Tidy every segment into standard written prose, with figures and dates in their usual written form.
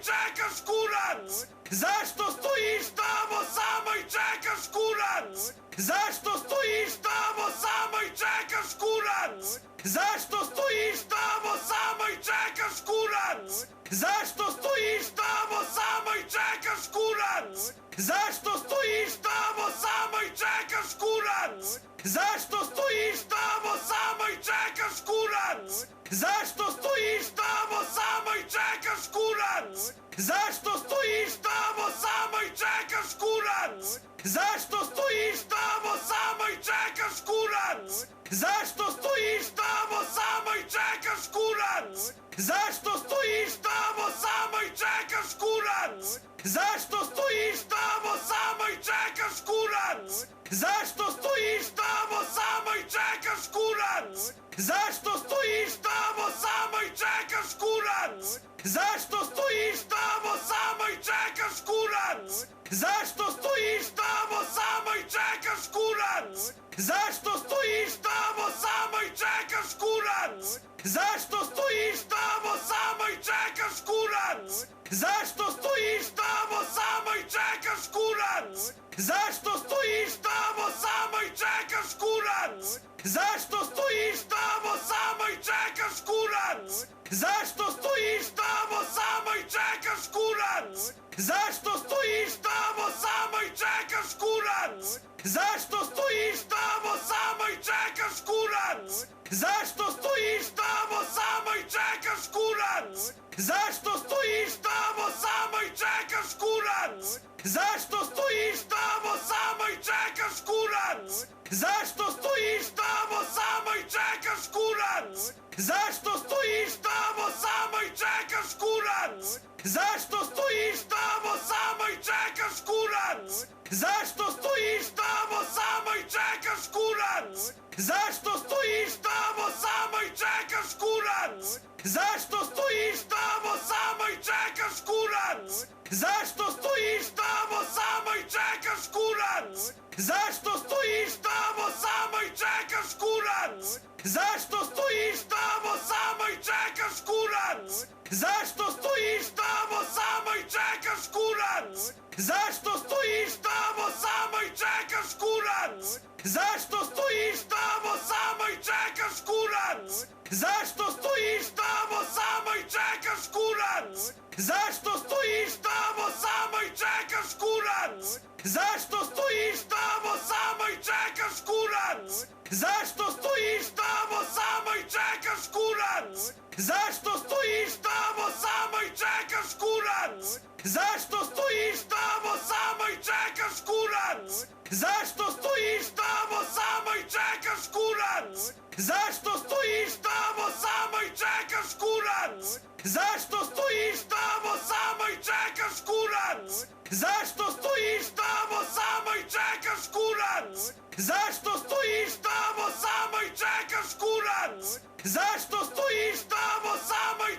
czekasz, kurac? Zašto stoisz tamo sama i czekasz, kurac? Zašto stoisz tamo sama i czekasz, kurac? Zašto stoisz tamo sama i czekasz, kurac? Zašto stoisz tamo sama i czekasz, kurac? Zašto stoisz tamo sama i czekasz, kurac? Zašto stoisz tamo sama i czekasz, kurac? Zašto stoisz tamo sama i czekasz, kurac? Zašto stoisz tamo sama i czekasz, kurac? Zašto stoisz tamo sama i czekasz, kurac? Zašto stoisz tamo sama i czekasz, kurac? Zašto stoisz tamo sama i czekasz, kurac? Zašto stoisz tamo sama i czekasz, kurac? Zašto stoisz tamo sama i czekasz, kurac? Zašto stoisz tamo sama i czekasz, kurac? Zašto stoisz tamo sama i czekasz, kurac? Zašto stoisz tamo sama i czekasz, kurac? Zašto stoisz tamo sama i czekasz, kurac? Zašto stoisz tamo sama i czekasz, kurac? Zašto stoisz tamo sama i czekasz, kurac? Zašto stoisz tamo sama i czekasz, kurac? Zašto stoisz tamo sama i czekasz, kurac? Zašto stoisz tamo sama i czekasz, kurac? Zašto stoisz tamo sama i czekasz, kurac? Zašto stoisz tamo sama i czekasz, kurac? Zašto stoisz tamo sama i czekasz, kurac? Zašto stoisz tamo sama i czekasz, kurac? Zašto stoisz tamo sama i czekasz, kurac? Zašto stoisz tamo sama i czekasz, kurac? Zašto stoisz tamo sama i czekasz, kurac? Zašto stoisz tamo sama i czekasz, kurac? Zašto stoisz tamo sama i czekasz, kurac? Zašto stoisz tamo sama i czekasz, kurac? Zašto stoisz tamo sama i czekasz, kurac? Zašto stoisz tamo sama i czekasz, kurac? Zašto stoisz tamo sama i czekasz, kurac? Zašto stoisz tamo sama i czekasz, kurac? Zašto stoisz tamo sama i czekasz, kurac? Zašto stoisz tamo sama i czekasz, kurac? Zašto stoisz tamo sama i czekasz, kurac? Zašto stoisz tamo sama i czekasz, kurac? Zašto stoisz tamo sama i czekasz, kurac? Zašto stoisz tamo sama i czekasz, kurac? Zašto stoisz tamo sama i czekasz, kurac? Zašto stoisz tamo sama i czekasz, kurac? Zašto stoisz tamo sama i czekasz, kurac? Zašto stoisz tamo sama i czekasz, kurac? Zašto stoisz tamo sama i czekasz, kurac? Zašto stoisz tamo sama i czekasz, kurac? Zašto stoisz tamo sama i czekasz, kurac? Zašto stoisz tamo sama i czekasz, kurac? Zašto stoisz tamo sama i czekasz, kurac? Zašto stoisz tamo sama i czekasz, kurac? Zašto stoisz tamo sama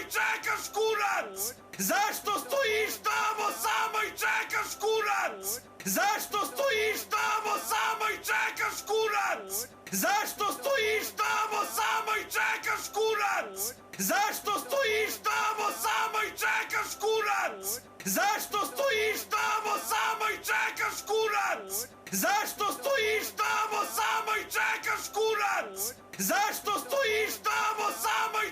i czekasz, kurac? Zašto stoisz tamo sama i czekasz, kurac? Zašto stoisz tamo sama i czekasz, kurac? Zašto stoisz tamo sama i czekasz, kurac? Zašto stoisz tamo sama i czekasz, kurac? Zašto stoisz tamo sama i czekasz, kurac? Zašto stoisz tamo sama i czekasz, kurac? Zašto stoisz tamo sama i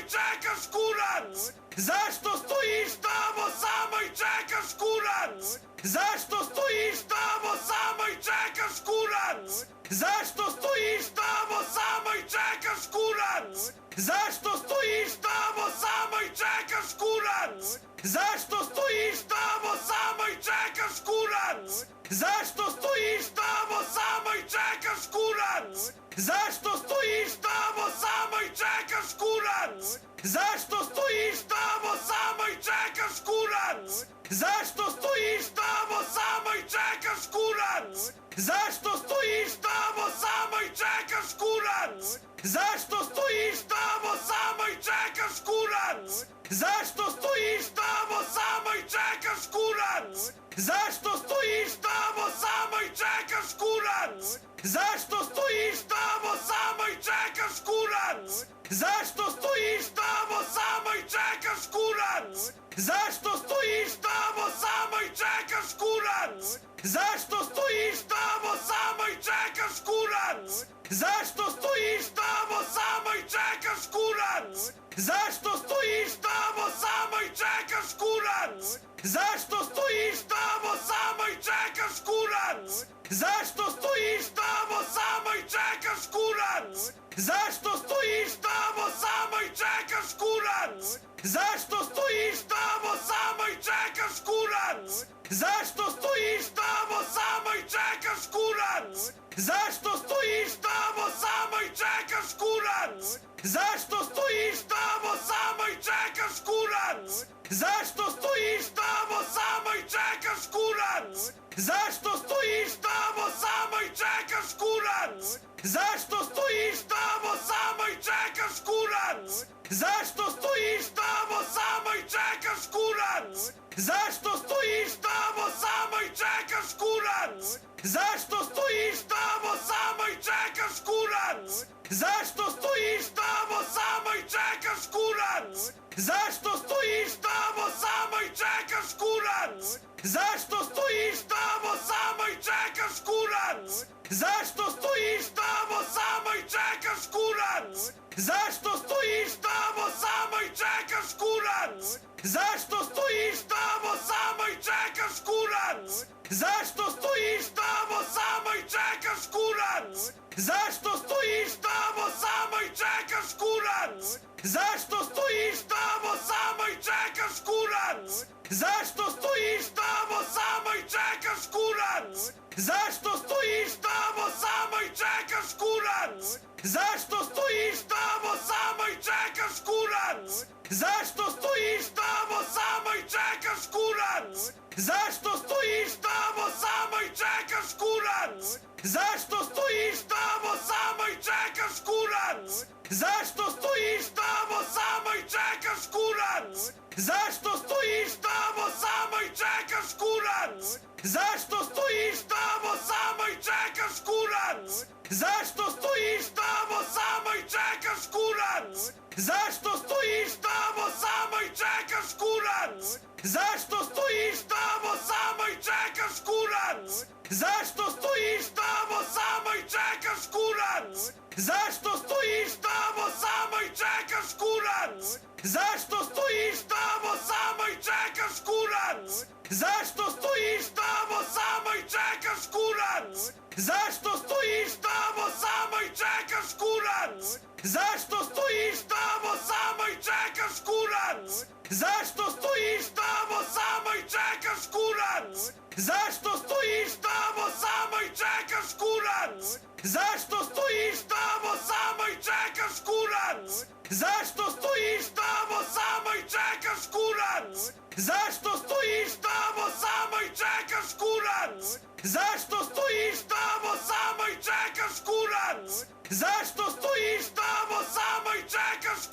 czekasz, kurac? Zašto stoisz tamo sama i czekasz, kurac? Zašto stoisz tamo sama i czekasz, kurac? Zašto stoisz tamo sama i czekasz, kurac? Zašto stoisz tamo sama i czekasz, kurac? Zašto stoisz tamo sama i czekasz, kurac? Zašto stoisz tamo sama i czekasz, kurac? Zašto stoisz tamo sama i czekasz, kurac? Zašto stoisz tamo sama i czekasz, kurac? Zašto stoisz tamo sama i czekasz, kurac? Zašto stoisz tamo sama i czekasz, kurac? Zaś to stoisz tam sama i czekasz, kurac? Zaś to stoisz tam sama i czekasz, kurac? Zaś to stoisz tam sama i czekasz, kurac? Zaś to stoisz tam sama i czekasz, kurac? Zaś to stoisz tam sama i czekasz, kurac? Zaś to stoisz tam sama i czekasz, kurac? Zaś to stoisz tam sama i czekasz, kurac? Zaś to stoisz tam sama i czekasz, kurac? Zaś to stoisz tam sama i czekasz, kurac? Zaś to stoisz tam sama i czekasz, kurac? Zaś to stoisz tam sama i czekasz, kurac? Zaś to stoisz tam sama i czekasz, kurac? Zaś to stoisz tam sama i czekasz, kurac? Zaś to stoisz tam sama i czekasz, kurac? Zaś to stoisz tam sama i czekasz, kurac? Zaś to stoisz tam sama i czekasz, kurac? Zaś to stoisz tam sama i czekasz, kurac? Zaś to stoisz tam sama i czekasz, kurac? Zaś to stoisz tam sama i czekasz, kurac? Zaś to stoisz tam sama i czekasz, kurac? Zaś to stoisz tam sama i czekasz, kurac? Zaś to stoisz tam sama i czekasz, kurac? Zaś to stoisz tam sama i czekasz, kurac? Zaś to stoisz tam sama i czekasz, kurac? Zaś to stoisz tam sama i czekasz, kurac? Zaś to stoisz tam sama i czekasz, kurac? Zaś to stoisz tam sama i czekasz, kurac? Zaś to stoisz tam sama i czekasz, kurac? Zaś to stoisz tam sama i czekasz, kurac? Zaś to stoisz tam sama i czekasz, kurac? Zaś to stoisz tam sama i czekasz, kurac? Zaś to stoisz tam sama i czekasz, kurac? Zaś to stoisz tam sama i czekasz, kurac? Zaś to stoisz tam sama i czekasz, kurac? Zaś to stoisz tam sama i czekasz, kurac? Zaś to stoisz tam sama i czekasz, kurac? Zaś to stoisz tam sama i czekasz, kurac? Zaś to stoisz tam sama i czekasz, kurac? Zaś to stoisz tam sama i czekasz, kurac? Zaś to stoisz tam sama i czekasz, kurac? Zaś to stoisz tam sama i czekasz, kurac? Zaś to stoisz tam sama i czekasz, kurac? Zaś to stoisz tam sama i czekasz, kurac? Zaś to stoisz tam sama i czekasz, kurac? Zaś to stoisz tam sama i czekasz, kurac? Zaś to stoisz tam sama i czekasz, kurac? Zaś to stoisz tam sama i czekasz, kurac? Zaś to stoisz tam sama i czekasz, kurac? Zaś to stoisz tam sama i czekasz, kurac? Zaś to stoisz tam sama i czekasz, kurac? Zaś to stoisz tam sama i czekasz, kurac? Zaś to stoisz tam sama i czekasz, kurac? Zaś to stoisz tam sama i czekasz, kurac? Zaś to stoisz tam sama i czekasz, kurac? Zaś to stoisz tam sama i czekasz, kurac? Zaś to stoisz tam sama i czekasz, kurac? Zaś to stoisz tam sama i czekasz, kurac? Zaś to stoisz tam sama i czekasz,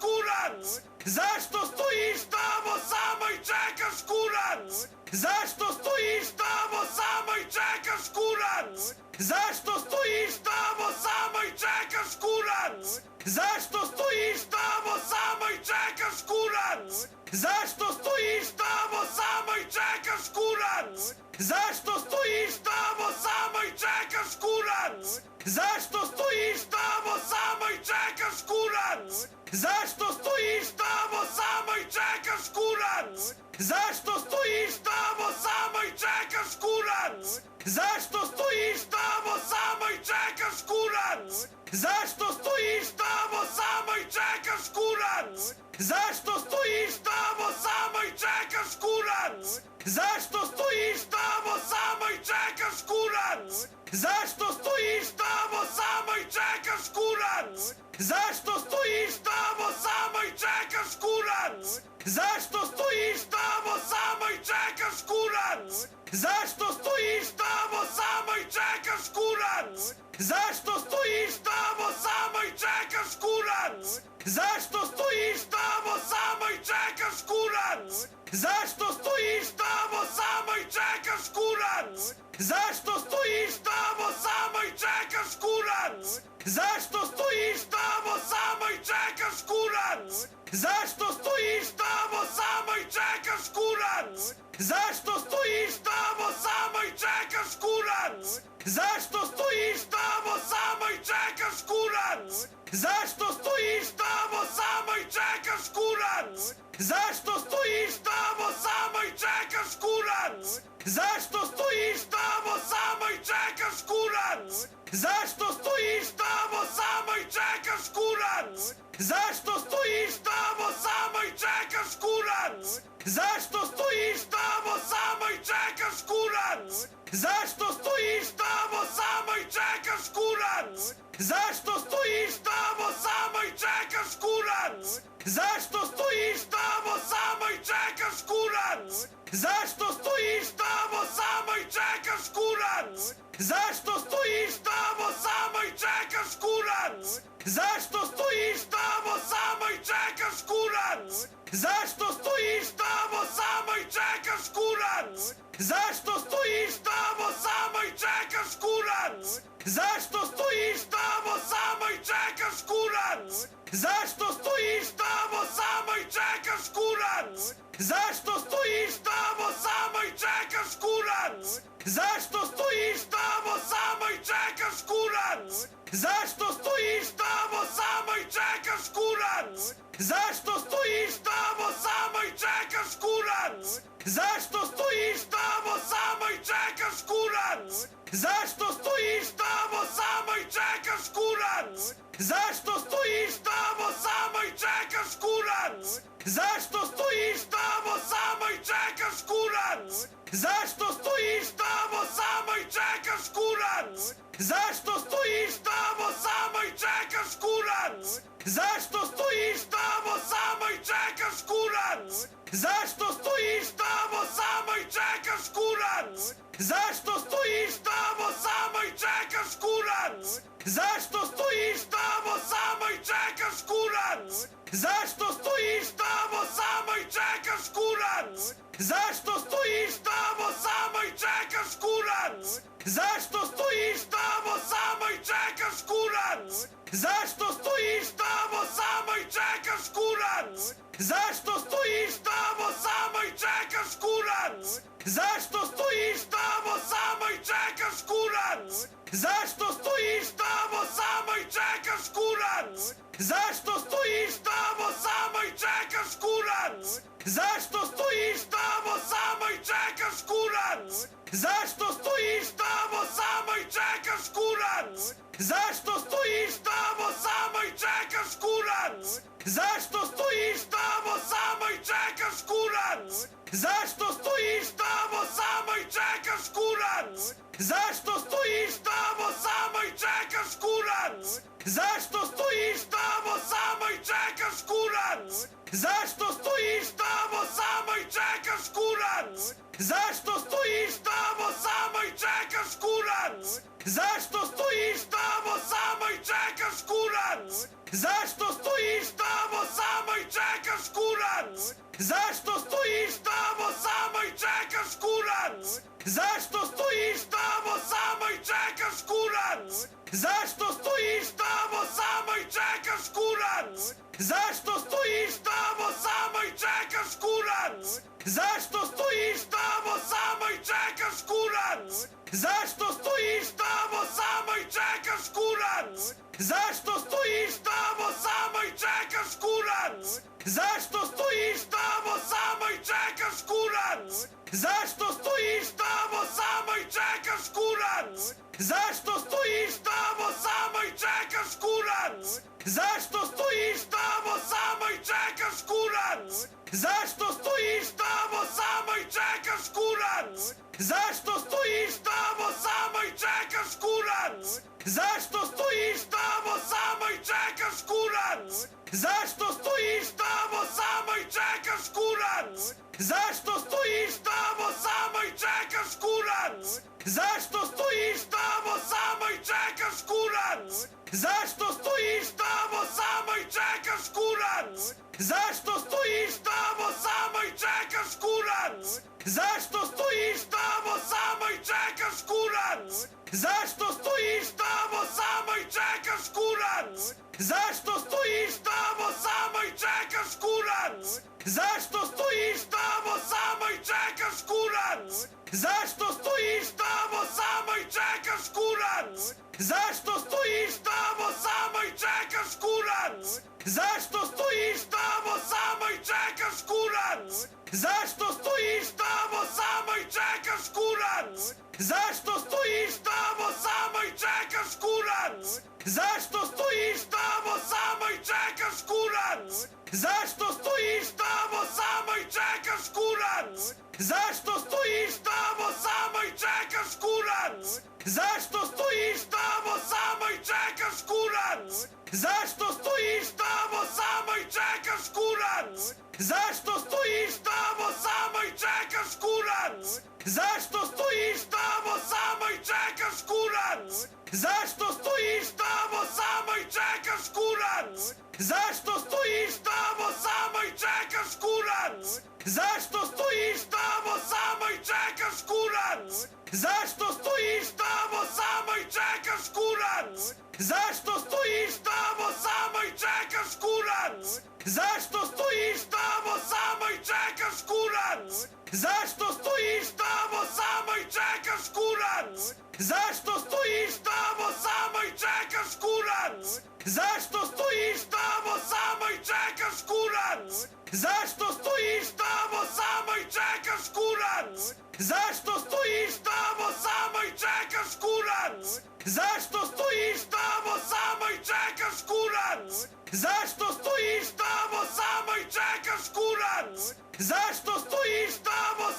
kurac? Zaś to stoisz tam sama i czekasz, kurac? Zaś to stoisz tam sama i czekasz, kurac? Zaś to stoisz tam sama i czekasz, kurac? Zaś to stoisz tam sama i czekasz, kurac? Zaś to stoisz tam sama i czekasz, kurac? Zaś to stoisz tam sama i czekasz, kurac? Zaś to stoisz tam sama i czekasz, kurac? Zaś to stoisz tam sama i czekasz, kurac? Zaś to stoisz tam sama i czekasz, kurac? Zaś to stoisz tam sama i czekasz, kurac? Zaś to stoisz tam sama i czekasz, kurac? Zaś to stoisz tam sama i czekasz, kurac? Zaś to stoisz tam sama i czekasz, kurac? Zaś to stoisz tam sama sama i czekasz, kurac? Zaś to stoisz tam sama i czekasz, kurac? Zaś to stoisz tam sama i czekasz, kurac? Zaś to stoisz tam sama i czekasz, kurac? Zaś to stoisz tam sama i czekasz, kurac? Zaś to stoisz tam sama i czekasz, kurac? Zaś to stoisz tam sama i czekasz, kurac? Zaś to stoisz tam sama i czekasz, kurac? Zaś to stoisz tam sama i czekasz, kurac? Zaś to stoisz tam sama i czekasz, kurac? Zaś to stoisz tam sama i czekasz, kurac? Zaś to stoisz tam sama i czekasz, kurac? Zaś to stoisz tam sama i czekasz, kurac? Zaś to stoisz tam sama i czekasz, kurac? Zaś to stoisz tam sama i czekasz, kurac? Zaś to stoisz tam sama i czekasz, kurac? Zaś to stoisz tam sama i czekasz, kurac? Zaś to stoisz tam sama i czekasz, kurac? Zaś to stoisz tam sama i czekasz, kurac? Zaś to stoisz tam sama i czekasz, kurac? Zaś to stoisz tam sama i czekasz, kurac? Zaś to stoisz tam sama i czekasz, kurac? Zaś to stoisz tam sama i czekasz, kurac? Zaś to stoisz tam sama i czekasz, kurac? Zaś to stoisz tam sama i czekasz, kurac? Zaś to stoisz tam sama i czekasz, kurac? Zaś to stoisz tam sama i czekasz, kurac? Zaś to stoisz tam sama i czekasz, kurac? Zaś to stoisz tam sama i czekasz, kurac? Zaś to stoisz tam sama i czekasz, kurac? Zaś to stoisz tam sama i czekasz, kurac? Zaś to stoisz tam sama i czekasz, kurac? Zaś to stoisz tam sama i czekasz, kurac? Zaś to stoisz tam sama i czekasz, kurac? Zaś to stoisz tam sama i czekasz, kurac? Zaś to stoisz tam sama i czekasz, kurac? Zaś to stoisz tam sama i czekasz, kurac? Zaś to stoisz tam sama i czekasz, kurac? Zaś to stoisz tam sama i czekasz, kurac? Zaś to stoisz tam sama i czekasz, kurac? Zaś to stoisz tam sama i czekasz, kurac? Zaś to stoisz tam sama i czekasz, kurac? Zaś to stoisz tam sama i czekasz, kurac? Zaś to stoisz tam sama i czekasz, kurac? Zaś to stoisz tam sama i czekasz, kurac? Zaś to stoisz tam sama i czekasz, kurac? Zaś to stoisz tam sama i czekasz, kurac? Zaś to stoisz tam sama i czekasz, kurac? Zaś to stoisz tam sama i czekasz, kurac? Zaś to stoisz tam sama i czekasz, kurac? Zaś to stoisz tam sama i czekasz, kurac? Zaś to stoisz tam sama i czekasz, kurac? Zaś to stoisz tam sama i czekasz, kurac? Zaś to stoisz tam sama i czekasz, kurac? Zaś to stoisz tam sama i czekasz, kurac? Zaś to stoisz tam sama i czekasz, kurac? Zaś to stoisz tam sama i czekasz, kurac? Zaś to stoisz tam sama i czekasz, kurac? Zaś to stoisz tam sama i czekasz, kurac? Zaś to stoisz tam sama i czekasz, kurac? Zaś to stoisz tam sama i czekasz, kurac? Zaś to stoisz tam sama i czekasz, kurac? Zaś to stoisz tam sama i czekasz, kurac? Zaś to stoisz tam sama i czekasz, kurac? Zaś to stoisz tam sama i czekasz, kurac? Zaś to stoisz tam sama i czekasz, kurac? Zaś to stoisz tam sama i czekasz, kurac? Zaś to stoisz tam sama i czekasz, kurac? Zaś to stoisz tam sama i czekasz, kurac? Zaś to stoisz tam sama i czekasz, kurac? Zaś to stoisz tam sama i czekasz, kurac? Zaś to stoisz tam sama i czekasz, kurac? Zaś to stoisz tam sama i czekasz, kurac? Zaś to stoisz tam sama sama i czekasz, kurac? Zaś to stoisz tam sama i czekasz, kurac? Zaś to stoisz tam sama i czekasz, kurac? Zaś to stoisz tam sama i czekasz, kurac? Zaś to stoisz tam sama i czekasz, kurac? Zaś to stoisz tam sama i czekasz, kurac? Zaś to stoisz tam sama i czekasz, kurac? Zaś to stoisz tam sama i czekasz, kurac? Zaś to stoisz tam sama i czekasz, kurac? Zaś to stoisz tam sama i czekasz, kurac? Zaś to stoisz tam sama i czekasz, kurac? Zaś to stoisz tam sama i czekasz, kurac? Zaś to stoisz tam sama i czekasz, kurac? Zaś to stoisz tam sama i czekasz, kurac? Zaś to stoisz tam sama i czekasz, kurac? Zaś to stoisz tam sama i czekasz, kurac? Zaś to stoisz tam sama i czekasz, kurac? Zaś to stoisz tam sama i czekasz, kurac? Zaś to stoisz tam sama i czekasz, kurac? Zaś to stoisz tam sama i czekasz, kurac? Zaś to stoisz tam sama i czekasz, kurac? Zaś to stoisz tam sama i czekasz, kurac? Zaś to stoisz tam sama i czekasz, kurac? Zaś to stoisz tam sama i czekasz, kurac? Zaś to stoisz tam sama i czekasz, kurac? Zaś to stoisz tam sama i czekasz, kurac? Zaś to stoisz tam sama i czekasz, kurac? Zaś to stoisz tam sama i czekasz, kurac? Zaś to stoisz tam sama i czekasz, kurac? Zaś to stoisz tam sama i czekasz, kurac? Zaś to stoisz tam sama i czekasz, kurac? Zaś to stoisz tam sama i czekasz, kurac? Zaś to stoisz tam sama i czekasz, kurac? Zaś to stoisz tam sama i czekasz, kurac? Zaś to stoisz tam sama i czekasz, kurac? Zaś to stoisz tam sama i czekasz, kurac? Zaś to stoisz tam sama i czekasz, kurac? Zaś to stoisz tam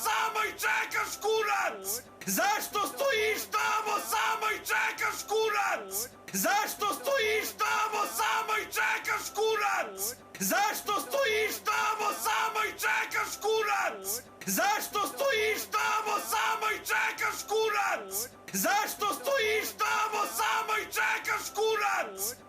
sama i czekasz, kurac? Zaś to stoisz tam sama i czekasz, kurac? Zaś to stoisz tam sama i czekasz, kurac? Zaś to stoisz tam sama i czekasz, kurac? Zaś to stoisz tam sama i czekasz, kurac? Zaś to stoisz tam sama i czekasz, kurac? Zaś to stoisz tam sama i czekasz, kurac?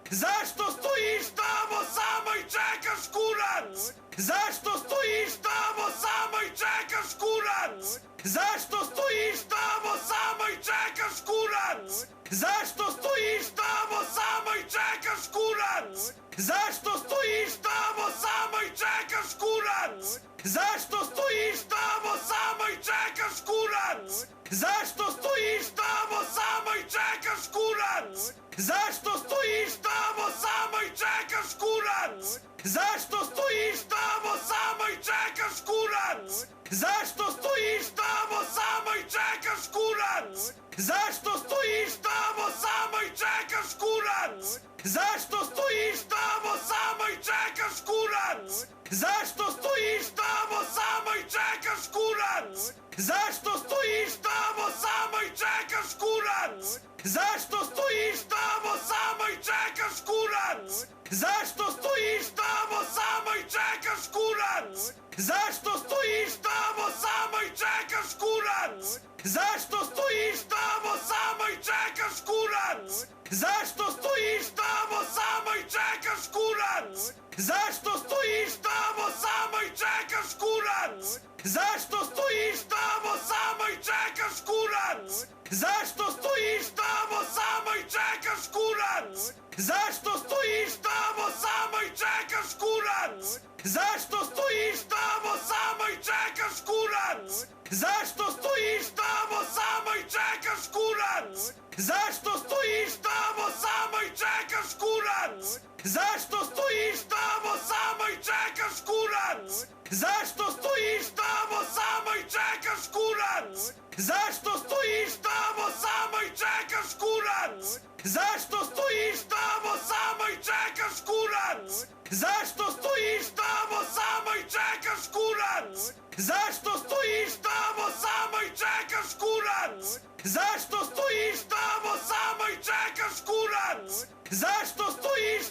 Zaś to stoisz tam sama i czekasz, kurac? Zaś to stoisz tam sama i czekasz, kurac? Zaś to stoisz tam sama i czekasz, kurac? Zaś to stoisz tam sama i czekasz, kurac? Zaś to stoisz tam sama i czekasz, kurac? Zaś to stoisz tam sama i czekasz, kurac? Zaś to stoisz tam sama i czekasz, kurac? Zaś to stoisz tam sama i czekasz, kurac? Zaś to stoisz tam sama i czekasz, kurac? Zaś to stoisz tam sama i czekasz, kurac? Zaś to stoisz tam sama i czekasz, kurac? Zaś to stoisz tam sama i czekasz, kurac? Zaś to stoisz tam sama i czekasz, kurac? Zaś to stoisz tam sama i czekasz, kurac? Zaś to stoisz tam sama i czekasz, kurac? Zaś to stoisz tam sama i czekasz, kurac? Zaś to stoisz tam sama i czekasz, kurac? Zaś to stoisz tam sama i czekasz, kurac? Zaś to stoisz tam sama i czekasz, kurac? Zaś to stoisz tam sama i czekasz, kurac? Zaś to stoisz tam sama i czekasz, kurac? Zaś to stoisz tam sama i czekasz, kurac? Zaś to stoisz tam sama i czekasz, kurac? Zaś to stoisz tam sama i czekasz, kurac? Zaś to stoisz tam sama i czekasz, kurac? Zaś to stoisz tam sama i czekasz, kurac? Zaś to stoisz tam sama i czekasz, kurac? Zaś to stoisz tam sama i czekasz, kurac? Zaś to stoisz tam sama i czekasz, kurac? Zaś to stoisz tam sama i czekasz, kurac? Zaś to stoisz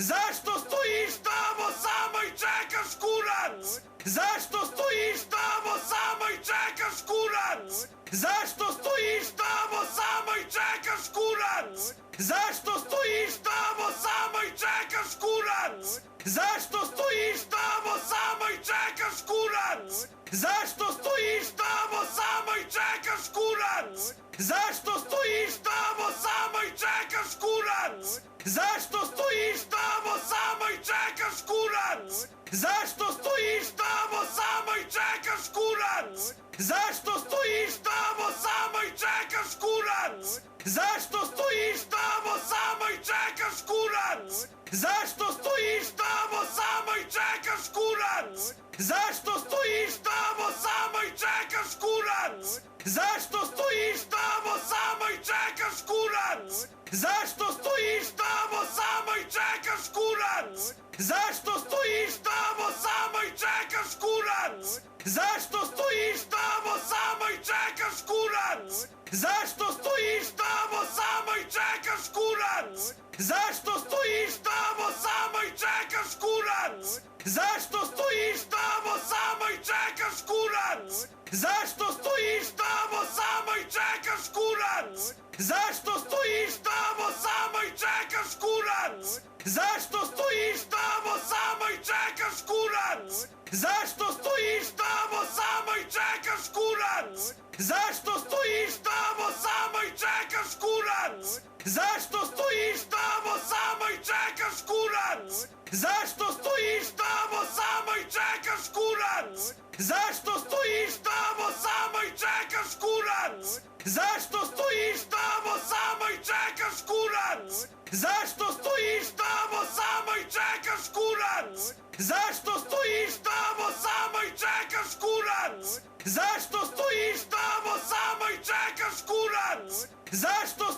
Zašto stoisz tamo sama i czekasz, kurac? Zašto stoisz tamo sama i czekasz, kurac? Zašto stoisz tamo sama i czekasz, kurac? Zašto stoisz tamo sama i czekasz, kurac? Zašto stoisz tamo sama i czekasz, kurac? Zašto stoisz tamo sama i czekasz, kurac? Zašto stoisz tamo sama i czekasz, kurac? Zašto stoisz tamo sama i czekasz, kurac? Zašto stoisz tamo sama i czekasz, kurac? Zašto stoisz tamo sama i czekasz, kurac? Zašto stoisz tamo sama i czekasz, kurac? Zašto stoisz tamo sama i czekasz, kurac? Zašto stoisz tamo sama i czekasz, kurac? Zašto stoisz tamo sama i czekasz, kurac? Zašto stoisz tamo sama i czekasz, kurac? Zašto stoisz tamo sama i czekasz, kurac? Zašto stoisz tamo sama i czekasz, kurac? Zašto stoisz tamo sama i czekasz, kurac? Zašto stoisz tamo sama i czekasz, kurac? Zašto stoisz tamo sama i czekasz, kurac? Zašto stoisz tamo sama i czekasz, kurac? Zašto stoisz tamo sama i czekasz, kurac? Zašto stoisz tamo sama i czekasz, kurac? Zašto stoisz tamo sama i czekasz, kurac? Zašto stoisz tamo sama i czekasz, kurac? Zašto stoisz tamo sama i czekasz, kurac? Zašto stoisz tamo sama i czekasz, kurac? Zašto stoisz tamo sama i czekasz, kurac? Zašto stoisz tamo sama i czekasz, kurac? Zašto stoisz tamo sama i czekasz, kurac? Zašto stoisz tamo sama i czekasz, kurac? Zašto stoisz tamo sama i czekasz, kurac? Zašto stoisz tamo sama i czekasz, kurac? Zašto stoisz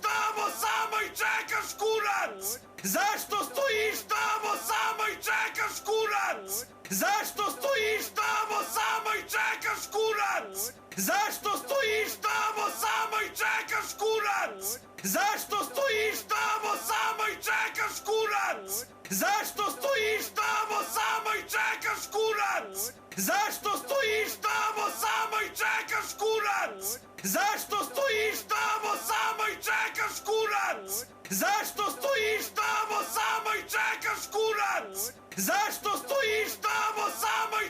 tamo sama i czekasz, kurac? Zašto stoisz tamo sama i czekasz, kurac? Zašto stoisz tamo sama i czekasz, kurac? Zašto stoisz tamo sama i czekasz, kurac? Zašto stoisz tamo sama i czekasz, kurac? Zašto stoisz tamo sama i czekasz, kurac? Zašto stoisz tamo sama i czekasz, kurac? Zašto stoisz tamo sama i czekasz, kurac? Zašto stoisz tamo sama i czekasz, kurac? Zašto stoisz tamo sama i czekasz, kurac? Zašto stoisz tamo sama i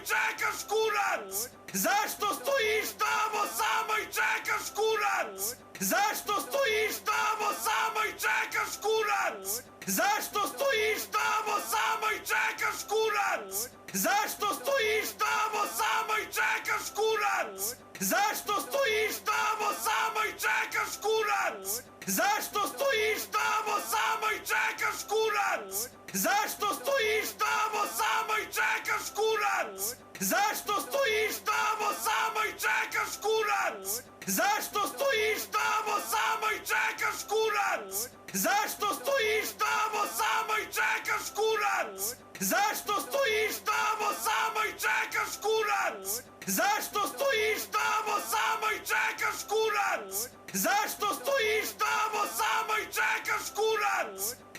czekasz, kurac? Zašto stoisz tamo sama i czekasz, kurac? Zašto stoisz tamo sama i czekasz, kurac? Zašto stoisz tamo sama i czekasz, kurac? Zašto stoisz tamo sama i czekasz, kurac? Zašto stoisz tamo sama i czekasz, kurac? Zašto stoisz tamo sama i czekasz, kurac? Zašto stoisz tamo sama i czekasz, kurac? Zašto stoisz tamo sama i czekasz, kurac? Zašto stoisz tamo sama i czekasz, kurac? Zašto stoisz tamo sama i czekasz, kurac? Zašto stoisz tamo sama i czekasz, kurac? Zašto stoisz tamo sama i czekasz, kurac? Zašto stoisz tamo sama i czekasz, kurac?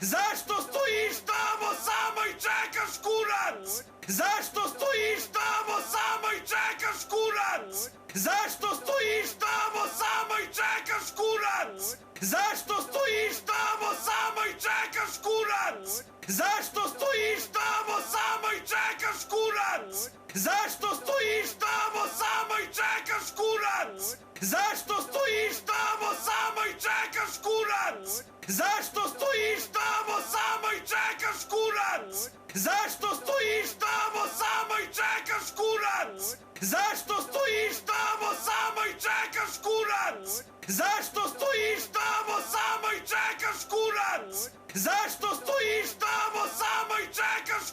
Zašto stoisz tamo sama i czekasz, kurac? Zašto stoisz tamo sama i czekasz, kurac? Zašto stoisz tamo sama i czekasz, kurac? Zašto stoisz tamo sama i czekasz, kurac? Zašto stoisz tamo sama i czekasz, kurac? Zašto stoisz tamo sama i czekasz, kurac? Zašto stoisz tamo sama i czekasz, kurac? Zašto stoisz tamo sama i czekasz, kurac? Zašto stoisz tamo sama i czekasz, kurac? Zašto stoisz tamo sama i czekasz, kurac? Zašto stoisz tamo sama i czekasz,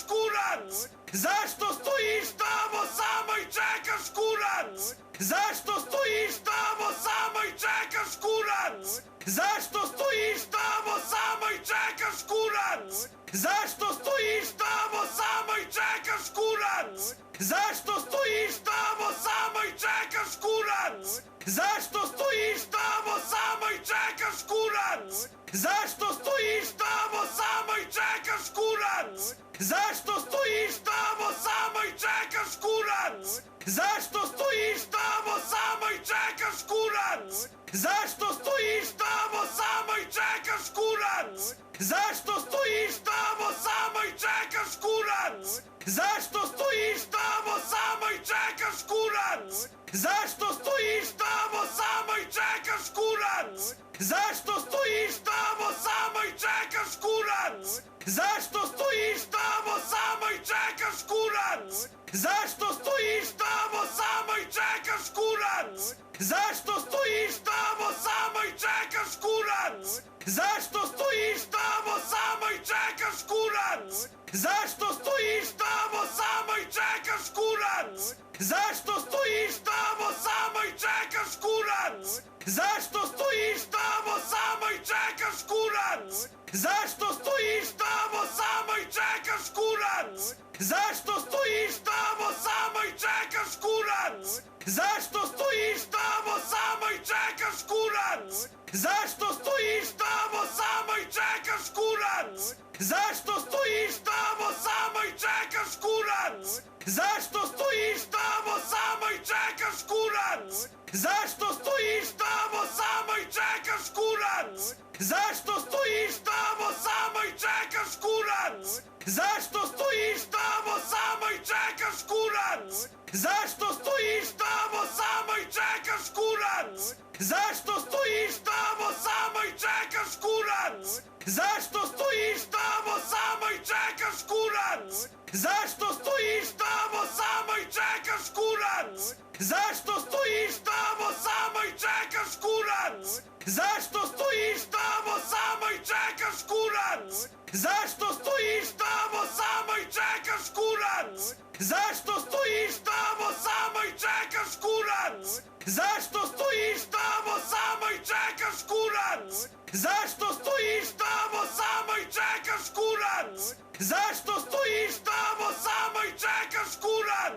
kurac? Zašto stoisz tamo sama i czekasz, kurac? Zašto stoisz tamo sama i czekasz, kurac? Zašto stoisz tamo sama i czekasz, kurac? Zašto stoisz tamo sama i czekasz, kurac? Zašto stoisz tamo sama i czekasz, kurac? Zašto stoisz tamo sama i czekasz, kurac? Zašto stojisz tamo sama i czekasz, kurac? Zašto stojisz tamo sama i czekasz, kurac? Zašto stojisz tamo sama i czekasz, kurac? Zašto stojisz tamo sama i czekasz, kurac? Zašto stojisz tamo sama i czekasz, kurac? Zašto stojisz tamo sama i czekasz, kurac? Zašto stojisz tamo sama i czekasz, kurac? Zašto stojisz tamo sama i czekasz, kurac? Zašto stojisz tamo sama i czekasz, kurac? Zašto stojisz tamo sama i czekasz, kurac? Zašto stojisz tamo sama i czekasz, kurac? Zašto stojisz tamo sama i czekasz, kurac? Zašto stojisz tamo sama i czekasz, kurac? Zašto stojisz tamo sama i czekasz, kurac? Zašto stojisz tamo sama i czekasz, kurac? Zašto stojisz tamo sama i czekasz, kurac? Zašto stojisz tamo sama i czekasz, kurac? Zašto stojisz tamo sama i czekasz, kurac? Zašto stojisz tamo sama i czekasz, kurac? Zašto stojisz tamo sama i czekasz, kurac? Zašto stojisz tamo sama i czekasz, kurac? Zašto stojisz tamo sama i czekasz, kurac? Zašto stojisz tamo sama i czekasz, kurac? Zašto stojisz tamo sama i czekasz, kurac? Zašto stojisz tamo sama i czekasz, kurac? Zašto stojisz tamo sama i czekasz, kurac? Zašto stojisz tamo sama i czekasz, kurac? Zašto stojisz tamo sama i czekasz, kurac? Zašto stojisz tamo sama i czekasz, kurac? Zašto stojisz tamo sama i czekasz, kurac? Zašto stojisz tamo sama i czekasz, kurac? Zašto stojisz tamo sama i czekasz, kurac? Zašto stojisz tamo sama i czekasz, kurac? Zašto stojisz tamo sama i czekasz, kurac? Zašto stojisz tamo sama i czekasz, kurac? Zašto stojisz tamo sama i czekasz, kurac?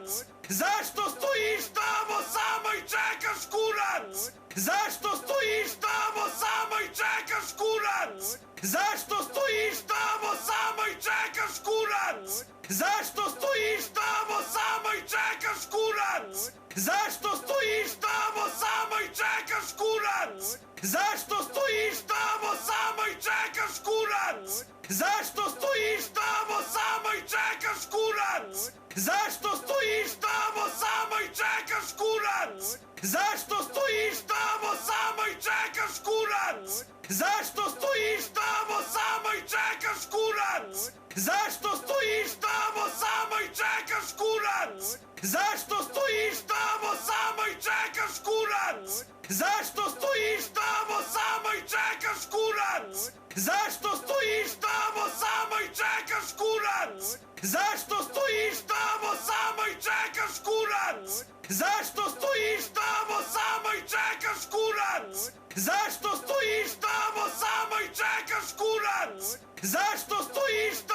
Zašto stojisz tamo sama i czekasz, kurac? Zašto stojisz tamo sama i czekasz, kurac? Zašto stojisz tamo sama i czekasz, kurac? Zašto stojisz tamo sama i czekasz, kurac? Zašto stojisz tamo sama i czekasz, kurac? Zašto stojisz tamo sama i czekasz, kurac? Zašto stojisz tamo sama i czekasz, kurac? Zašto stojisz tamo sama i czekasz, kurac? Zašto stojisz tamo sama i czekasz, kurac? Zašto stojisz tamo sama i czekasz, kurac? Zašto stojisz tamo sama i czekasz, kurac? Zašto stojisz tamo sama i czekasz, kurac? Zašto stojisz tamo sama i czekasz, kurac? Zašto stojisz tamo sama i czekasz, kurac? Zašto stojisz tamo sama i czekasz, kurac? Zašto stojisz tamo sama i czekasz, kurac? Zašto stojisz tamo sama i czekasz, kurac? Zašto stojisz tamo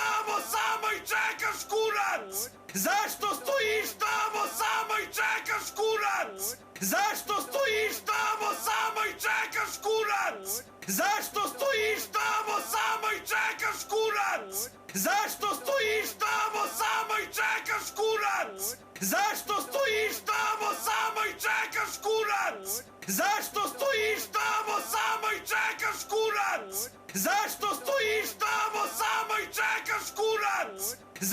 sama i czekasz, kurac? Zašto stojisz tamo sama i czekasz, kurac? Zašto stojisz tamo sama i czekasz, kurac? Zašto stojisz tamo sama i czekasz, kurac? Zašto stojisz tamo sama i czekasz, kurac? Zašto stojisz tamo sama i czekasz, kurac? Zašto stojisz tamo sama i czekasz, kurac?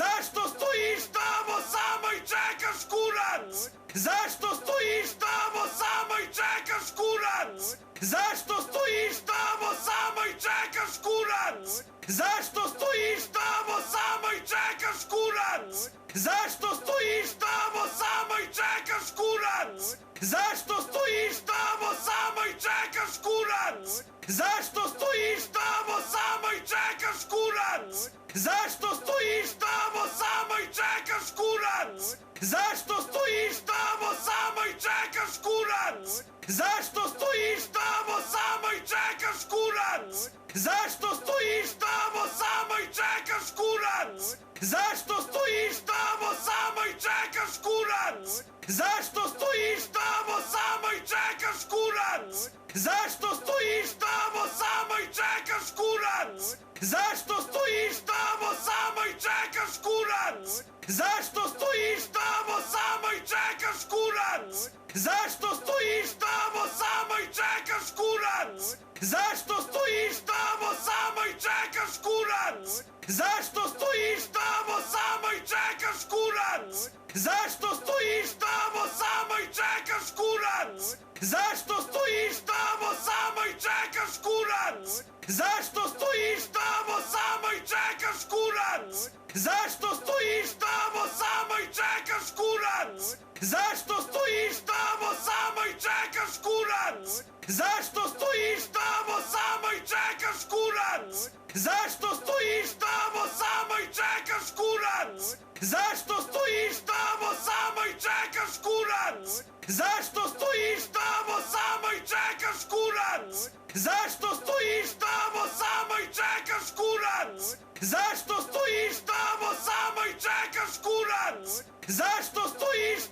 Zašto stojisz tamo sama i czekasz, kurac? Zašto stojisz tamo sama i czekasz, kurac? Zašto stojisz tamo sama i czekasz, kurac? Zašto stojisz tamo sama i czekasz, kurac? Zašto stojisz tamo sama i czekasz, kurac? Zašto stojisz tamo sama i czekasz, kurac? Zašto stojisz tamo sama i czekasz, kurac? Zašto stojisz tamo sama i czekasz, kurac? Zašto stojisz tamo sama i czekasz, kurac? Zašto stojisz tamo sama i czekasz, kurac? Zašto stojisz tamo sama i czekasz, kurac? Zašto stojisz tamo sama i czekasz, kurac? Zašto stojisz tamo sama i czekasz, kurac? Zašto stojisz tamo sama i czekasz, kurac? Zaś to stoisz tam sama i czekasz, kurac? Zaś to stoisz tam sama i czekasz, kurac? Zaś to stoisz tam sama i czekasz, kurac? Zaś to stoisz tam sama i czekasz, kurac? Zaś to stoisz tam sama i czekasz, kurac? Zaś to stoisz tam sama i czekasz, kurac? Zaś to stoisz tam sama i czekasz, kurac? Zaś to stoisz tam sama i czekasz, kurac? Zaś to stoisz tam sama i czekasz, kurac? Zaś to stoisz tam sama i czekasz, kurac? Zaś to stoisz tam sama i czekasz, kurac? Zaś to stoisz tam sama i czekasz, kurac? Zaś to stoisz tam sama i czekasz, kurac? Zaś to stoisz tam sama i czekasz, kurac? Zaś to stoisz tam sama i czekasz, kurac? Zaś to stoisz tam sama i czekasz, kurac? Zaś to stoisz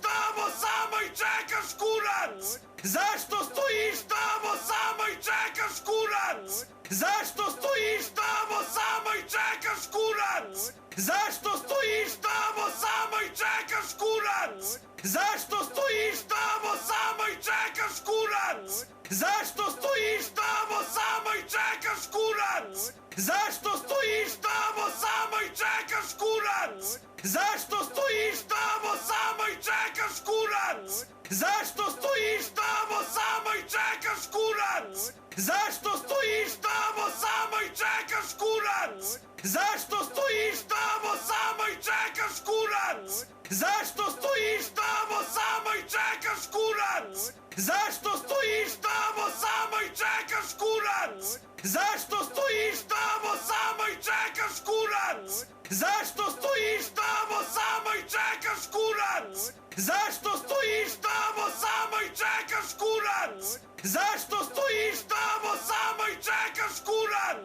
tam sama i czekasz, kurac? Zaś to stoisz tam sama i czekasz, kurac? Zaś to stoisz tam sama i czekasz, kurac? Zaś to stoisz tam sama i czekasz, kurac? Zaś to stoisz tam sama i czekasz, kurac? Zaś to stoisz tam sama i czekasz, kurac? Zaś to stoisz tam sama i czekasz, kurac? Zaś to stoisz tam sama i czekasz, kurac? Zaś to stoisz tam sama i czekasz, kurac? Zaś to stoisz tam sama i czekasz, kurac? Zaś to stoisz tam sama i czekasz, kurac? Zaś to stoisz tam sama i czekasz, kurac? Zaś to stoisz tam sama i czekasz, kurac? Zaś to stoisz tam sama i czekasz, kurac? Zaś to stoisz tam sama i czekasz, kurac? Zaś to stoisz tam sama i czekasz, kurac? Zaś to stoisz tam sama i czekasz, kurac? Zaś to stoisz tam sama i czekasz, kurac? Zaś to stoisz tam sama i czekasz, kurac?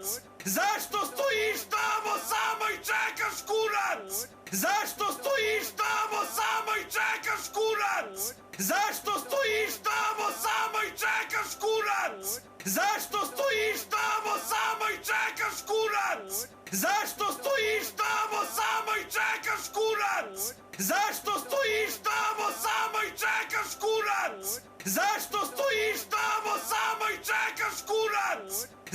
Zaś to stoisz tam sama i czekasz, kurac? Zaś to stoisz tam sama i czekasz, kurac? Zaś to stoisz tam sama i czekasz, kurac? Zaś to stoisz tam sama i czekasz, kurac? Zaś to stoisz tam sama i czekasz, kurac? Zaś to stoisz tam sama i czekasz, kurac? Zaś to stoisz tam sama i czekasz, kurac? Zaś to stoisz tam sama i czekasz, kurac?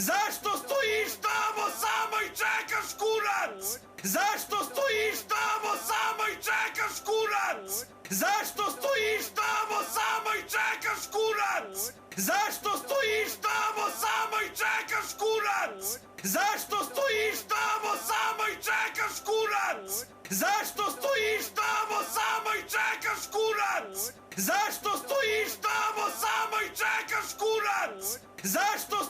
Zaś to stoisz tam sama i czekasz, kurac? Zaś to stoisz tam sama i czekasz, kurac? Zaś to stoisz tam sama i czekasz, kurac? Zaś to stoisz tam sama i czekasz, kurac? Zaś to stoisz tam sama i czekasz, kurac? Zaś to stoisz tam sama i czekasz, kurac? Zaś to stoisz tam sama i czekasz, kurac? Zaś to stoisz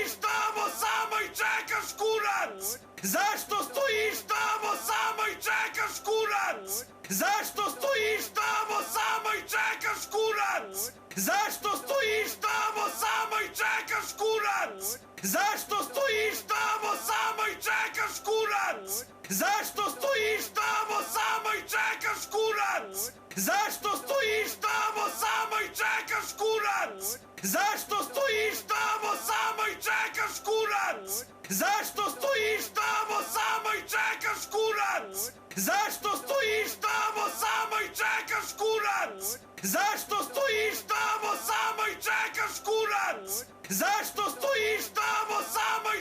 tam sama i czekasz, kurac? Zaś to stoisz tam sama i czekasz, kurac? Zaś to stoisz tam sama i czekasz, kurac? Zaś to stoisz tam sama i czekasz, kurac? Zaś to stoisz tam sama i czekasz, kurac? Zaś to stoisz tam sama i czekasz, kurac? Zaś to stoisz tam sama i czekasz, kurac? Zaś to stoisz tam sama i czekasz, kurac? Zaś to stoisz tam sama i czekasz, kurac? Zaś to stoisz tam sama i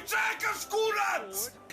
czekasz, kurac?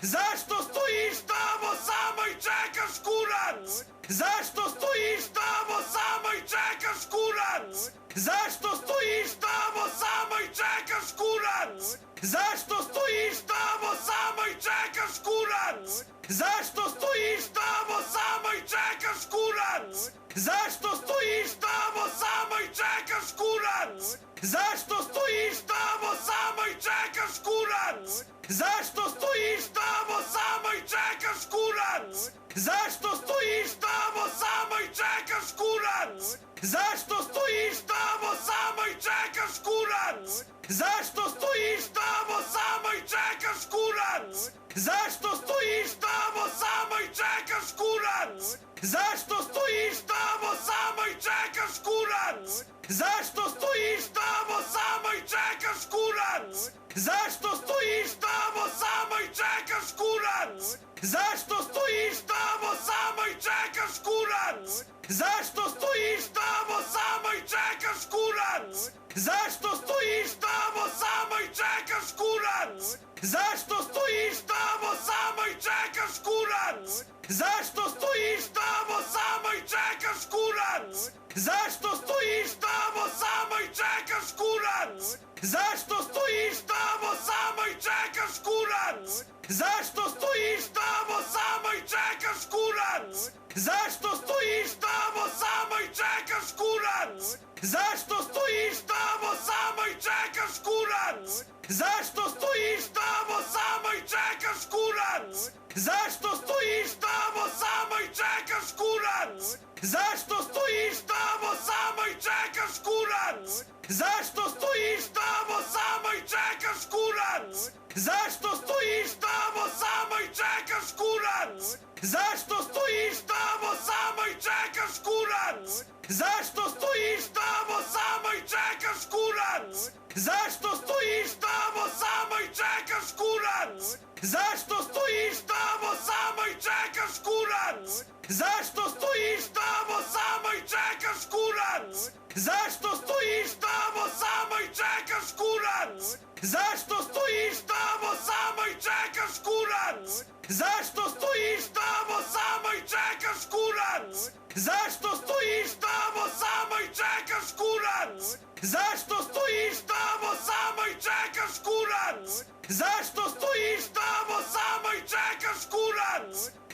Zaś to stoisz tam sama i czekasz, kurac? Zaś to stoisz tam sama i czekasz, kurac? Zaś to stoisz tam sama i czekasz, kurac? Zaś to stoisz tam sama i czekasz, kurac? Zaś to stoisz tam sama i czekasz, kurac? Zaś to stoisz tam sama i czekasz, kurac? Zaś to stoisz tam sama i czekasz, kurac? Zaś to stoisz tam sama i czekasz, kurac? Zaś to stoisz tam sama i czekasz, kurac? Zašto stoisz tamo sama i czekasz, kurac? Zašto stoisz tamo sama i czekasz, kurac? Zašto stoisz tamo sama i czekasz, kurac? Zašto stoisz tamo sama i czekasz, kurac? Zašto stoisz tamo sama i czekasz, kurac? Zašto stoisz tamo sama i czekasz, kurac? Zašto stoisz tamo sama i czekasz, kurac? Zašto stoisz tamo sama i czekasz, kurac? Zašto stoisz tamo sama i czekasz, kurac? Zašto stoisz tamo sama i czekasz, kurac? Zašto stoisz tamo sama i czekasz, kurac? Zašto stoisz tamo sama i czekasz, kurac? Zašto stoisz tamo sama i czekasz, kurac? Zašto stoisz tamo sama i czekasz, kurac? Zašto stoisz tamo sama i czekasz, kurac? Zašto stoisz tamo sama i czekasz, kurac? Zašto stoisz tamo sama i czekasz, kurac? Zašto stoisz tamo sama i czekasz, kurac? Zašto stoisz tamo sama i czekasz, kurac? Zašto stoisz tamo sama i czekasz, kurac? Zašto stoisz tamo sama i czekasz, kurac? Zašto stoisz tamo sama i czekasz, kurac? Zašto stoisz tamo sama i czekasz, kurac? Zašto stoisz tamo sama i czekasz, kurac? Zašto stoisz tamo sama i czekasz, kurac? Zašto stoisz tamo sama i czekasz, kurac? Zašto stoisz tamo sama i czekasz, kurac? Zašto stoisz tamo sama i czekasz, kurac? Zašto stoisz tamo sama i czekasz, kurac? Zašto stoisz tamo sama i czekasz, kurac? Zašto stoisz tamo sama i czekasz, kurac? Zašto stoisz tamo sama i czekasz, kurac? Zašto stoisz tamo sama i czekasz, kurac? Zašto stoisz tamo sama i czekasz, kurac?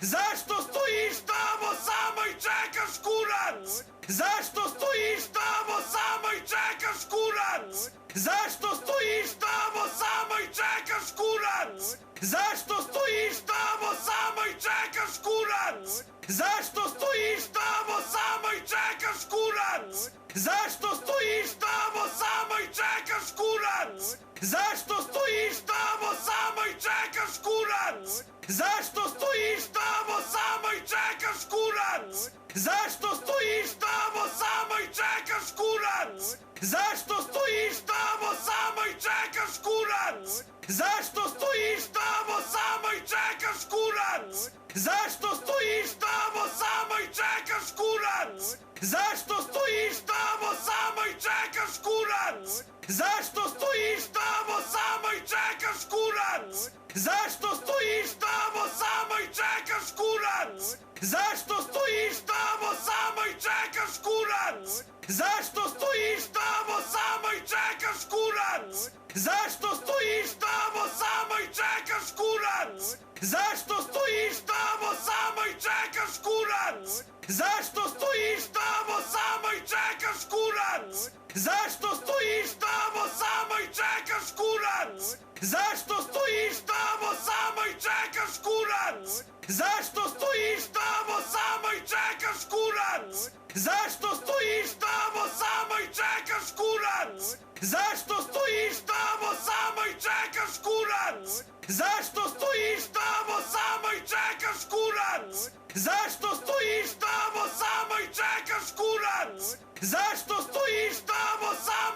Zašto stoisz tamo sama i czekasz, kurac? Zašto stoisz tamo sama i czekasz, kurac? Zašto stoisz tamo sama i czekasz, kurac? Zašto stoisz tamo sama i czekasz, kurac? Zašto stoisz tamo sama i czekasz, kurac? Zašto stoisz tamo sama i czekasz, kurac? Zašto stoisz tamo sama i czekasz, kurac? Zašto stoisz tamo sama i czekasz, kurac? Zašto stoisz tamo sama i czekasz, kurac? Zašto stoisz tamo sama i czekasz, kurac? Zašto stoisz tamo sama i czekasz, kurac? Zašto stoisz tamo sama i czekasz, kurac? Zašto stoisz tamo sama i czekasz, kurac? Zašto stoisz tamo sama i czekasz, kurac? Zašto stoisz tamo sama i czekasz, kurac? Zašto stoisz tamo sama i czekasz, kurac? Zašto stoisz tamo sama i czekasz, kurac? Zašto stoisz tamo sama i czekasz, kurac? Zašto stoisz tamo sama i czekasz, kurac? Zašto stoisz tamo sama i czekasz, kurac? Zašto stoisz tamo sama i czekasz, kurac? Zašto stoisz tamo sama i czekasz, kurac? Zašto stoisz tamo sama i czekasz, kurac? Zašto stoisz tamo sama i czekasz, kurac? Zašto stoisz tamo sama i czekasz, kurac? Zašto stoisz tamo sama i czekasz, kurac? Zašto stoisz tamo sama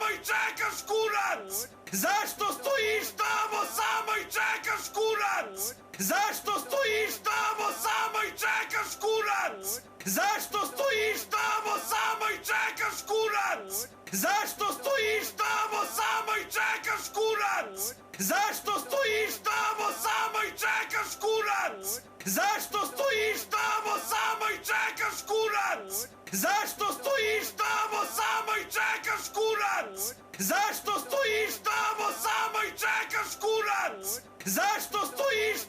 i czekasz, kurac? Zašto stoisz tamo sama i czekasz, kurac? Zašto stoisz tamo sama i czekasz, kurac? Zašto stoisz tamo sama i czekasz, kurac? Zašto stoisz tamo sama i czekasz, kurac? Zašto stoisz tamo sama i czekasz, kurac? Zašto stoisz tamo sama i czekasz, kurac? Zašto stoisz tamo sama i czekasz, kurac? Zašto stoisz tamo sama i czekasz, kurac? Zašto stoisz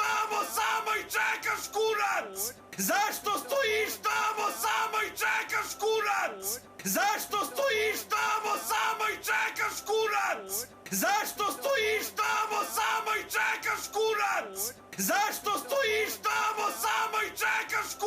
tamo sama i czekasz, kurac? Zašto stoisz tamo sama i czekasz, kurac? Zašto stoisz tamo sama i czekasz, kurac? Zašto stoisz tamo sama i czekasz, kurac? Zašto stoisz tamo sama i czekasz, kurac?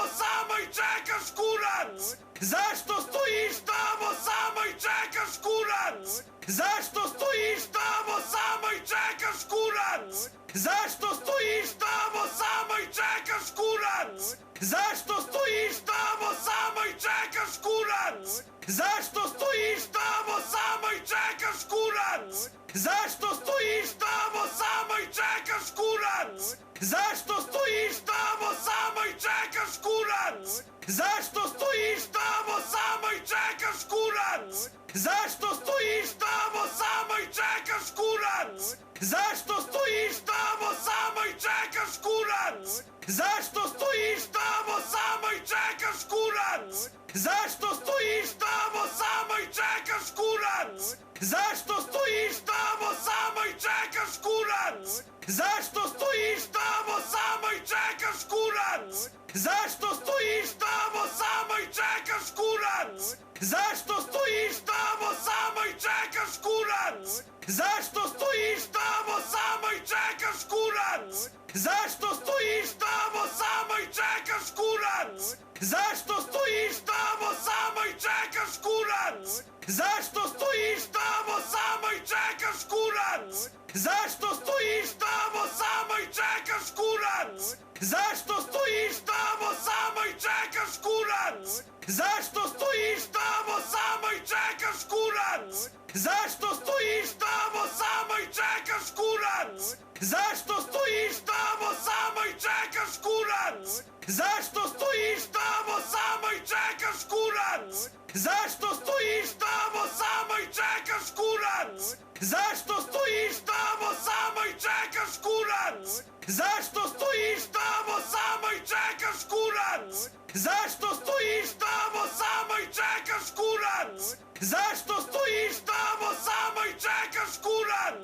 tamo sama i czekasz, kurac? Zašto stoisz tamo sama i czekasz, kurac? Zašto stoisz tamo sama i czekasz, kurac? Zašto stoisz tamo sama i czekasz, kurac? Zašto stoisz tamo sama i czekasz, kurac? Zašto stoisz tamo sama i czekasz, kurac? Zašto stoisz tamo sama i czekasz, kurac? Zašto stoisz tamo sama i czekasz, kurac? Zašto stoisz tamo sama i czekasz, kurac? Zašto stoisz tamo sama i czekasz, kurac? Zašto stoisz tamo sama i czekasz, kurac? Zašto stoisz tamo sama i czekasz, kurac? Zašto stoisz tamo sama i czekasz, kurac? Zašto stoisz tamo sama i czekasz, kurac? Zašto stoisz tamo sama i czekasz, kurac? Zašto stoisz tamo sama i czekasz, kurac? Zašto stoisz tamo sama i czekasz, kurac? Zašto stoisz tamo sama i czekasz, kurac? Zašto stoisz tamo sama i czekasz, kurac? Zašto stoisz tamo sama i czekasz, kurac? Zašto stoisz tamo sama i czekasz, kurac? Zašto stoisz tamo sama i czekasz, kurac? Zašto stoisz tamo sama i czekasz, kurac? Zašto stoisz tamo sama i czekasz, kurac? Zašto stoisz tamo sama i czekasz, kurac? Zašto stoisz tamo sama i czekasz, kurac? Zašto stoisz tamo sama i czekasz, kurac? Zašto stoisz tamo sama i czekasz, kurac? Zašto stoisz tamo sama i czekasz, kurac? Zašto stoisz tamo sama i czekasz, kurac? Zašto stoisz tamo sama i czekasz, kurac? Zašto stoisz tamo sama i czekasz, kurac? Zašto stoisz tamo sama i czekasz, kurac? Zašto stoisz tamo sama i czekasz, kurac?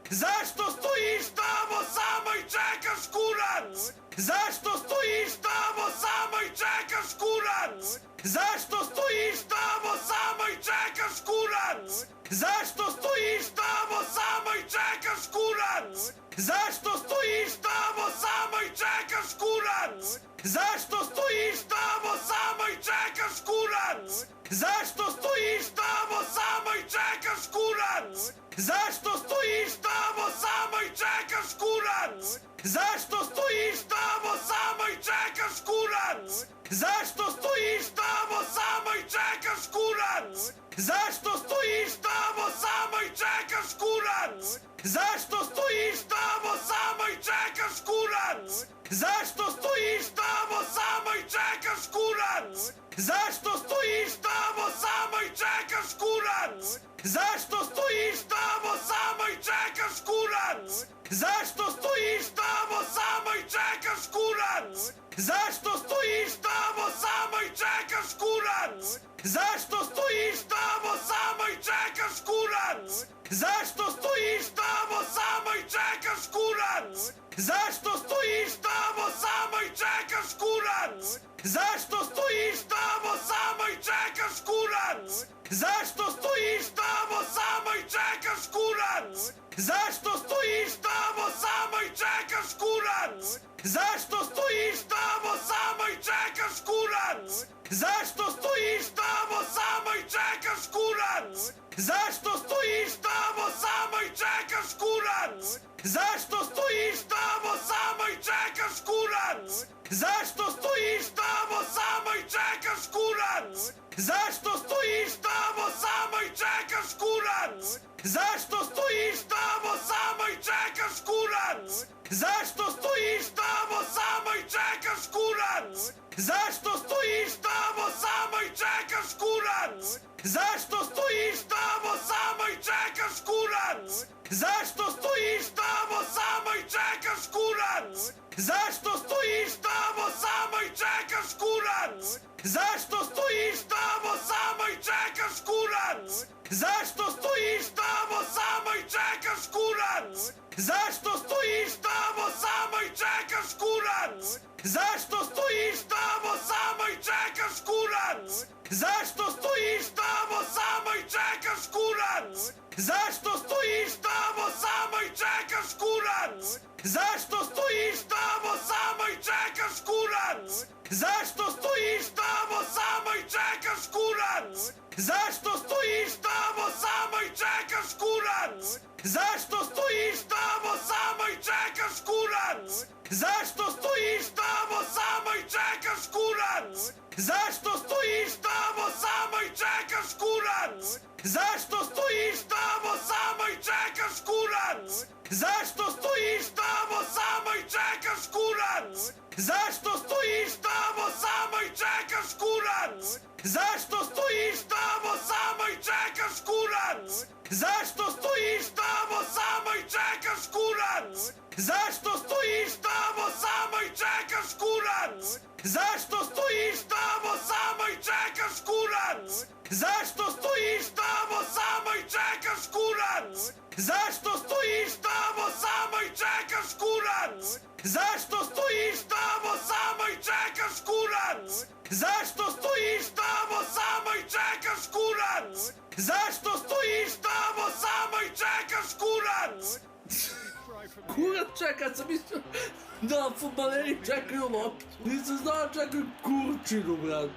Zašto stoisz tamo sama i czekasz, kurac? Zašto stoisz tamo sama i czekasz, kurac? Zašto stoisz tamo sama i czekasz, kurac? Zašto stoisz tamo sama i czekasz, kurac? Zašto stoisz tamo sama i czekasz, kurac? Zašto stoisz tamo sama i czekasz, kurac? Zašto stoisz tamo sama i czekasz, kurac? Zašto stoisz tamo sama i czekasz, kurac? Zašto stoisz tamo sama i czekasz, kurac? Zašto stoisz tamo sama i czekasz, kurac? Zašto stoisz tamo sama i czekasz, kurac? Zašto stoisz tamo sama i czekasz, kurac? Zašto stoisz tamo sama i czekasz, kurac? Zašto stoisz tamo sama i czekasz, kurac? Zašto stoisz tamo sama i czekasz, kurac? Zašto stoisz tamo sama i czekasz, kurac? Zašto stoisz tamo sama i czekasz, kurac? Zašto stoisz tamo sama i czekasz, kurac? Zašto stoisz tamo sama i czekasz, kurac? Zašto stoisz tamo sama i czekasz, kurac? Zašto stoisz tamo sama i czekasz, kurac? Zašto stoisz tamo sama i czekasz, kurac? Zašto stoisz tamo sama i czekasz, kurac? Zašto stoisz tamo sama i czekasz, kurac? Zašto stoisz tamo sama i czekasz, kurac? Zašto stoisz tamo sama i czekasz, kurac? Zašto stoisz tamo sama i czekasz, kurac? Zašto stoisz tamo sama i czekasz, kurac? Zašto stoisz tamo sama i czekasz, kurac? Zašto stoisz tamo sama i czekasz, kurac? Zašto stoisz tamo sama i czekasz, kurac? Zašto stoisz tamo sama i czekasz, kurac? Zašto stoisz tamo sama i czekasz, kurac? Zašto stoisz tamo sama i czekasz, kurac? Zašto stoisz tamo sama i czekasz, kurac? Zašto stoisz tamo sama i czekasz, kurac? Zašto stoisz tamo sama i czekasz, kurac? Zašto stoisz tamo sama i czekasz, kurac? kurac? Zašto stoisz tamo samo i czekasz, kurac? Zašto stoisz tamo samo i czekasz, kurac? Zašto stoisz tamo samo i czekasz, kurac? Zašto stoisz tamo samo i czekasz, kurac? Zašto stoisz tamo samo i czekasz, kurac? Zašto stoisz tamo samo i czekasz, kurac? Zašto stoisz tamo samo i czekasz, kurac? Zašto stoisz tamo samo i czekasz, kurac? Zašto stoisz tamo samo i czekasz, kurac? Zašto stoisz tamo samo i czekasz, kurac? Zašto stoisz tamo samo i czekasz, kurac? Zašto stoisz tamo samo i czekasz, kurac? Zašto stoisz tamo samo i czekasz, kurac? Zašto stoisz tamo samo i czekasz, kurac? Zašto stoisz tamo samo i czekasz, kurac? Zašto stoisz tamo samo i czekasz, kurac? Zašto stoisz tamo samo i czekasz, kurac? Zašto stoisz tamo samo i czekasz, kurac? Zašto stoisz tamo samo i czekasz, kurac? Kurat czeka, co mi się... Na futbaleri czekają, no. Nic nie znała, czekaj, kurczynu, brat.